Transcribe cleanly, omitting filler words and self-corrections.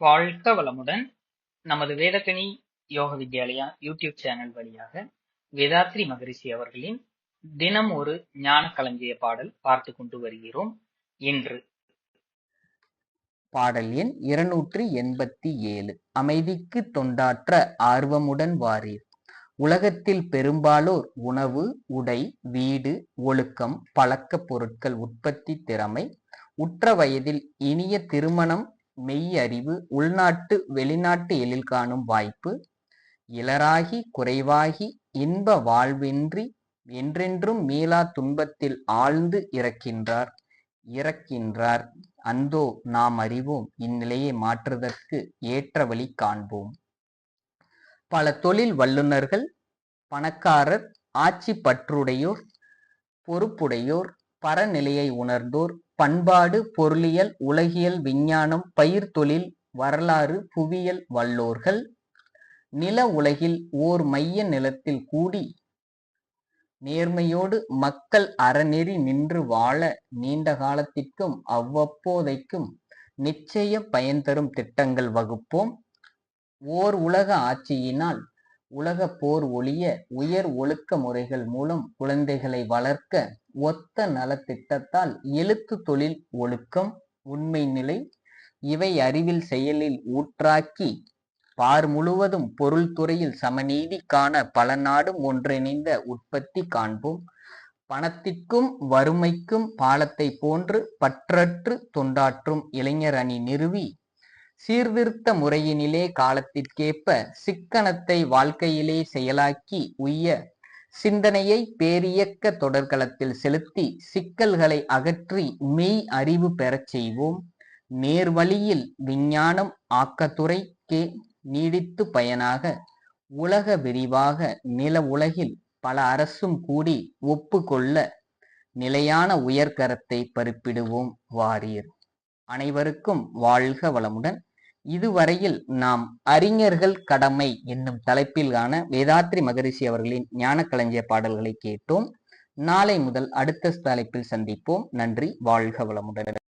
வாழ்க வளமுடன். நமது வேதக்கனி யோக வித்யாலயா யூடியூப் சேனல் வழியாக வேதாத்ரி மகரிஷி அவர்களின் தினம் ஒரு ஞான களஞ்சிய பாடல் பார்த்து கொண்டு வருகிறோம். இன்று பாடல் எண் 287. அமைதிக்கு தொண்டாற்ற ஆர்வமுடன் வாரீர். உலகத்தில் பெரும்பாலோர் உணவு, உடை, வீடு, ஒழுக்கம், பழக்க பொருட்கள் உற்பத்தி திறமை, உற்ற வயதில் இனிய திருமணம், மெய்யறிவு, உள்நாட்டு வெளிநாட்டு எழில் காணும் வாய்ப்பு, இலராகி குறைவாகி இன்ப வாழ்வின்றி என்றென்றும் மீளா துன்பத்தில் ஆழ்ந்து இறக்கின்றார். அந்தோ நாம் அறிவோம், இந்நிலையை மாற்றுவதற்கு ஏற்ற வழி காண்போம். பல தொழில் வல்லுநர்கள், பணக்காரர், ஆட்சி பற்றுடையோர், பொறுப்புடையோர், பரநிலையை உணர்ந்தோர், பண்பாடு, பொருளியல், உலகியல், விஞ்ஞானம், பயிர் தொழில், வரலாறு, புவியியல் வல்லோர்கள் நில உலகில் ஓர் மைய நிலத்தில் கூடி நேர்மையோடு மக்கள் அறநெறி நின்று வாழ நீண்ட காலத்திற்கும் அவ்வப்போதைக்கும் நிச்சய பயன் தரும் திட்டங்கள் வகுப்போம். ஓர் உலக ஆட்சியினால் உலக போர் ஒழிய உயர் ஒழுக்க முறைகள் மூலம் குழந்தைகளை வளர்க்க ஒத்த நலத்திட்டத்தால் எழுத்து, தொழில், ஒழுக்கம், உண்மை நிலை இவை அறிவில் செயலில் ஊற்றாக்கி பார் முழுவதும் பொருள் துறையில் சமநீதி காண பல நாடும் ஒன்றிணைந்த உற்பத்தி காண்போம். பணத்திற்கும் வறுமைக்கும் பாலத்தை போன்று பற்றற்று தொண்டாற்றும் இளைஞர் அணி நிறுவி சீர்திருத்த முறையினிலே காலத்திற்கேற்ப சிக்கனத்தை வாழ்க்கையிலே செயலாக்கி உய்ய சிந்தனையை பேரியக்க தொடர்களத்தில் செலுத்தி சிக்கல்களை அகற்றி மெய் அறிவு பெறச் செய்வோம். நேர்வழியில் விஞ்ஞானம் ஆக்கத்துறைக்கே நீடித்து பயனாக உலக விரிவாக நில உலகில் பல அரசும் கூடி ஒப்புக்கொள்ள நிலையான உயர்கரத்தை பறிப்பிடுவோம் வாரீர். அனைவருக்கும் வாழ்க வளமுடன். இதுவரையில் நாம் அறிஞர்கள் கடமை என்னும் தலைப்பிலான வேதாத்ரி மகரிஷி அவர்களின் ஞான களஞ்சிய பாடல்களை கேட்டோம். நாளை முதல் அடுத்த தலைப்பில் சந்திப்போம். நன்றி. வாழ்க வளமுடன்.